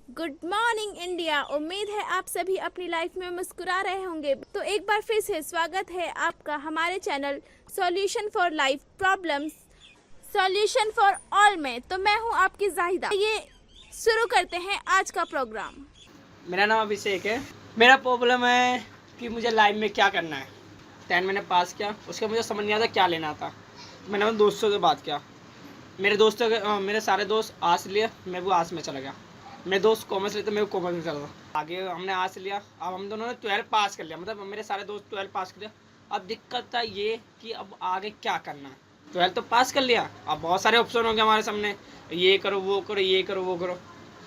Good morning India. उम्मीद है आप सभी अपनी लाइफ में मुस्कुरा रहे होंगे। तो एक बार फिर से स्वागत है आपका हमारे channel solution for life problems solution for all में। तो मैं हूं आपकी जाहिदा। ये शुरू करते हैं आज का प्रोग्राम। मेरा नाम अभिषेक है। मेरा प्रॉब्लम है कि मुझे लाइफ में क्या करना है। 10 मैंने पास किया, उसके मुझे समझ नहीं आता क्या लेना था। मैंने अपने दोस्तों से बात किया। मेरे सारे दोस्त आर्ट्स लिए, मैं वो आर्ट्स में चला गया। मेरे दोस्त कॉमर्स लेते, मैं वो कॉमर्स में चला गया। आगे हमने आर्ट्स लिया, अब हम दोनों ने 12 पास कर लिया। मतलब मेरे सारे दोस्त 12 पास कर लिया। अब दिक्कत था ये कि अब आगे क्या करना है। 12 तो पास कर लिया, अब बहुत सारे ऑप्शन हो गए हमारे सामने, ये करो वो करो ये करो वो करो।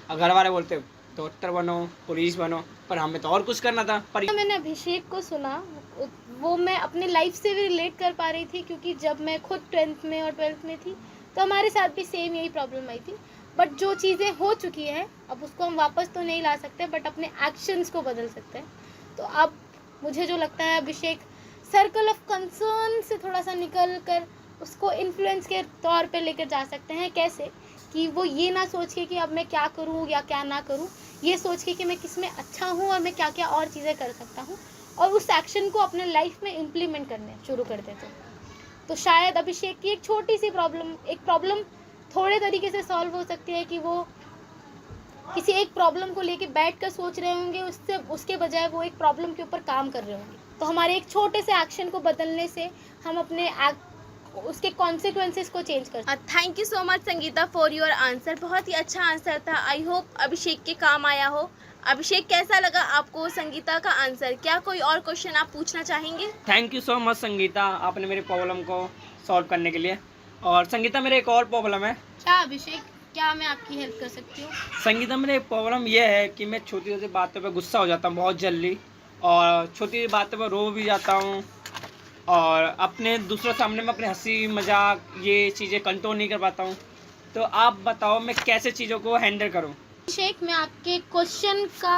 अब घर वाले बोलते डॉक्टर बनो, पुलिस बनो, पर हमें तो और कुछ करना था। पर मैंने अभिषेक को सुना, वो मैं अपनी लाइफ से भी रिलेट कर पा रही थी, क्योंकि जब मैं खुद 10th में और 12th में थी तो हमारे साथ भी सेम यही प्रॉब्लम आई थी। बट जो चीज़ें हो चुकी हैं अब उसको हम वापस तो नहीं ला सकते, बट अपने एक्शंस को बदल सकते हैं। तो अब मुझे जो लगता है अभिषेक सर्कल ऑफ कंसर्न से थोड़ा सा निकल कर उसको इन्फ्लुएंस के तौर पे लेकर जा सकते हैं। कैसे कि वो ये ना सोच के कि अब मैं क्या करूँ या क्या ना करूँ, ये सोच के कि मैं किस में अच्छा हूँ और मैं क्या क्या और चीज़ें कर सकता हूँ, और उस एक्शन को अपने लाइफ में इम्प्लीमेंट करने शुरू कर देते। तो शायद अभिषेक की एक छोटी सी प्रॉब्लम थोड़े तरीके से सॉल्व हो सकती है कि वो किसी एक प्रॉब्लम को लेके बैठ कर सोच रहे होंगे, उसके बजाय वो एक प्रॉब्लम के ऊपर काम कर रहे होंगे। तो हमारे एक छोटे से एक्शन को बदलने से हम अपने उसके कॉन्सिक्वेंसेस को चेंज कर। Thank you so much Sangeeta for your answer. बहुत ही अच्छा आंसर था। आई होप अभिषेक के काम आया हो। अभिषेक, कैसा लगा आपको संगीता का आंसर? क्या कोई और क्वेश्चन आप पूछना चाहेंगे? Thank you so much Sangeeta, आपने मेरी प्रॉब्लम को सॉल्व करने के लिए। और संगीता, मेरे एक और प्रॉब्लम है। क्या अभिषेक, क्या मैं आपकी हेल्प कर सकती हूँ? संगीता, मेरी एक प्रॉब्लम ये है कि मैं छोटी छोटी बातों पे गुस्सा हो जाता हूँ बहुत जल्दी, और छोटी बातों पर रो भी जाता हूँ, और अपने दूसरों सामने में अपने हंसी मजाक ये चीज़ें कंट्रोल नहीं कर पाता हूँ। तो आप बताओ मैं कैसे चीज़ों को हैंडल करूँ। अभिषेक, मैं आपके क्वेश्चन का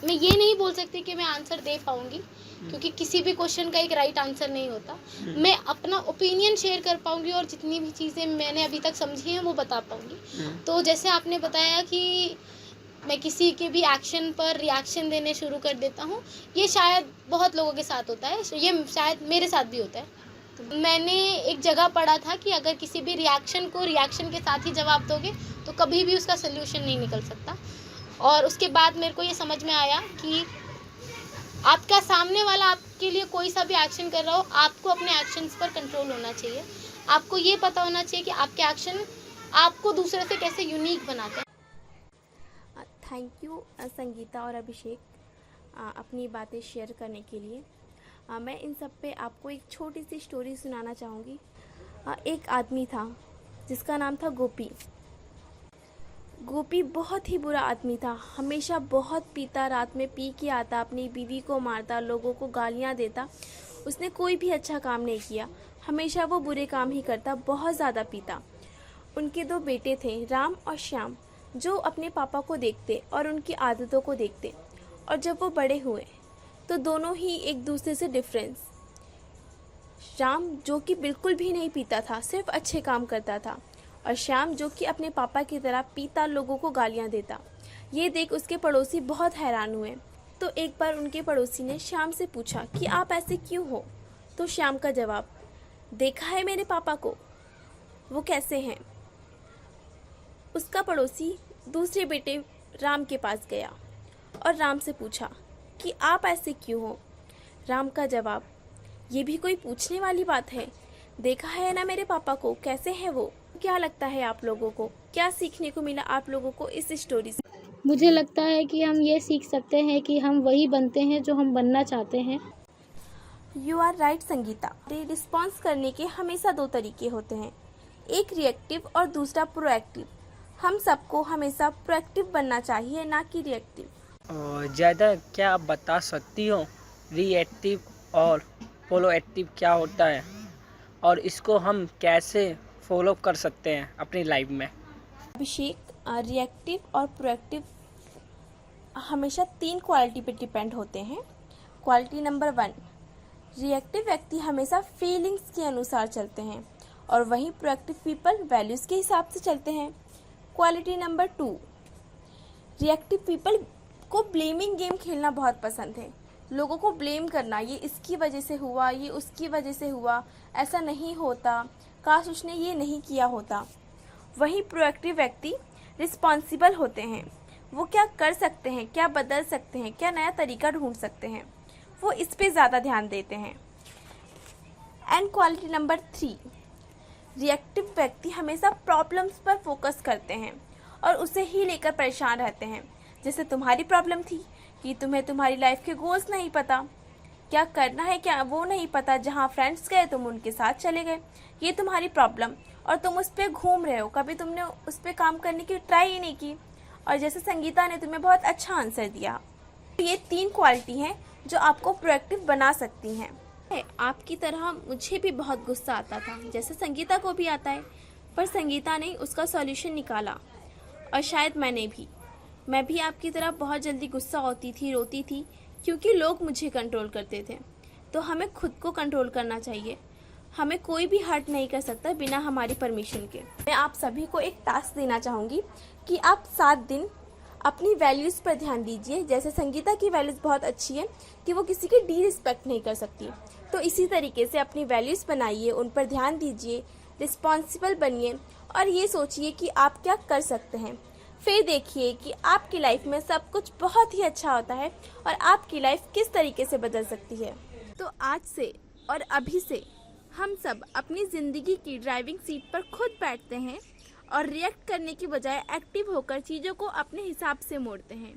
मैं ये नहीं बोल सकती कि मैं आंसर दे पाऊंगी, क्योंकि किसी भी क्वेश्चन का एक राइट आंसर नहीं होता। मैं अपना ओपिनियन शेयर कर पाऊंगी और जितनी भी चीज़ें मैंने अभी तक समझी हैं वो बता पाऊंगी। तो जैसे आपने बताया कि मैं किसी के भी एक्शन पर रिएक्शन देने शुरू कर देता हूँ, ये शायद बहुत लोगों के साथ होता है, ये शायद मेरे साथ भी होता है। तो मैंने एक जगह पढ़ा था कि अगर किसी भी रिएक्शन को रिएक्शन के साथ ही जवाब दोगे तो कभी भी उसका सल्यूशन नहीं निकल सकता। और उसके बाद मेरे को ये समझ में आया कि आपका सामने वाला आपके लिए कोई सा भी एक्शन कर रहा हो, आपको अपने एक्शंस पर कंट्रोल होना चाहिए। आपको ये पता होना चाहिए कि आपके एक्शन आपको दूसरे से कैसे यूनिक बनाते हैं। थैंक यू संगीता और अभिषेक अपनी बातें शेयर करने के लिए। मैं इन सब पे आपको एक छोटी सी स्टोरी सुनाना चाहूँगी। एक आदमी था जिसका नाम था गोपी। गोपी बहुत ही बुरा आदमी था। हमेशा बहुत पीता, रात में पी के आता, अपनी बीवी को मारता, लोगों को गालियाँ देता। उसने कोई भी अच्छा काम नहीं किया, हमेशा वो बुरे काम ही करता, बहुत ज़्यादा पीता। उनके 2 बेटे थे, राम और श्याम, जो अपने पापा को देखते और उनकी आदतों को देखते। और जब वो बड़े हुए तो दोनों ही एक दूसरे से डिफरेंस। राम जो कि बिल्कुल भी नहीं पीता था, सिर्फ अच्छे काम करता था, और श्याम जो कि अपने पापा की तरह पीता, लोगों को गालियां देता। ये देख उसके पड़ोसी बहुत हैरान हुए। तो एक बार उनके पड़ोसी ने श्याम से पूछा कि आप ऐसे क्यों हो? तो श्याम का जवाब, देखा है मेरे पापा को, वो कैसे हैं। उसका पड़ोसी दूसरे बेटे राम के पास गया और राम से पूछा कि आप ऐसे क्यों हो। राम का जवाब, ये भी कोई पूछने वाली बात है, देखा है ना मेरे पापा को, कैसे हैं वो। क्या लगता है आप लोगों को, क्या सीखने को मिला आप लोगों को इस स्टोरी से? मुझे लगता है कि हम ये सीख सकते हैं कि हम वही बनते हैं जो हम बनना चाहते हैं। You are right Sangeeta. Response करने के हमेशा 2 तरीके होते हैं, एक रिएक्टिव और दूसरा प्रोएक्टिव। हम सबको हमेशा प्रोएक्टिव बनना चाहिए, ना कि रिएक्टिव। ज़्यादा क्या आप बता सकती हो रिएक्टिव और प्रोएक्टिव क्या होता है, और इसको हम कैसे फॉलो कर सकते हैं अपनी लाइफ में? अभिषेक, रिएक्टिव और प्रोएक्टिव हमेशा 3 क्वालिटी पे डिपेंड होते हैं। क्वालिटी नंबर 1, रिएक्टिव व्यक्ति हमेशा फीलिंग्स के अनुसार चलते हैं, और वहीं प्रोएक्टिव पीपल वैल्यूज़ के हिसाब से चलते हैं। क्वालिटी नंबर 2, रिएक्टिव पीपल को ब्लेमिंग गेम खेलना बहुत पसंद है। लोगों को ब्लेम करना, ये इसकी वजह से हुआ, ये उसकी वजह से हुआ, ऐसा नहीं होता, काश उसने ये नहीं किया होता। वहीं प्रोएक्टिव व्यक्ति रिस्पॉन्सिबल होते हैं। वो क्या कर सकते हैं, क्या बदल सकते हैं, क्या नया तरीका ढूंढ सकते हैं, वो इस पे ज़्यादा ध्यान देते हैं। एंड क्वालिटी नंबर 3, रिएक्टिव व्यक्ति हमेशा प्रॉब्लम्स पर फोकस करते हैं और उसे ही लेकर परेशान रहते हैं। जैसे तुम्हारी प्रॉब्लम थी कि तुम्हें तुम्हारी लाइफ के गोल्स नहीं पता, क्या करना है क्या वो नहीं पता, जहाँ फ्रेंड्स गए तुम उनके साथ चले गए, ये तुम्हारी प्रॉब्लम, और तुम उस पर घूम रहे हो, कभी तुमने उस पर काम करने की ट्राई ही नहीं की। और जैसे संगीता ने तुम्हें बहुत अच्छा आंसर दिया। ये 3 क्वालिटी हैं जो आपको प्रोएक्टिव बना सकती हैं। आपकी तरह मुझे भी बहुत गुस्सा आता था, जैसे संगीता को भी आता है, पर संगीता ने उसका सॉल्यूशन निकाला, और शायद मैं भी आपकी तरह बहुत जल्दी गुस्सा होती थी, रोती थी, क्योंकि लोग मुझे कंट्रोल करते थे। तो हमें खुद को कंट्रोल करना चाहिए। हमें कोई भी हर्ट नहीं कर सकता बिना हमारी परमिशन के। मैं आप सभी को एक टास्क देना चाहूँगी कि आप 7 दिन अपनी वैल्यूज़ पर ध्यान दीजिए। जैसे संगीता की वैल्यूज़ बहुत अच्छी है कि वो किसी की डिसरिस्पेक्ट नहीं कर सकती, तो इसी तरीके से अपनी वैल्यूज़ बनाइए, उन पर ध्यान दीजिए, रिस्पॉन्सिबल बनिए और ये सोचिए कि आप क्या कर सकते हैं। फिर देखिए कि आपकी लाइफ में सब कुछ बहुत ही अच्छा होता है और आपकी लाइफ किस तरीके से बदल सकती है। तो आज से और अभी से हम सब अपनी ज़िंदगी की ड्राइविंग सीट पर खुद बैठते हैं और रिएक्ट करने की बजाय एक्टिव होकर चीज़ों को अपने हिसाब से मोड़ते हैं।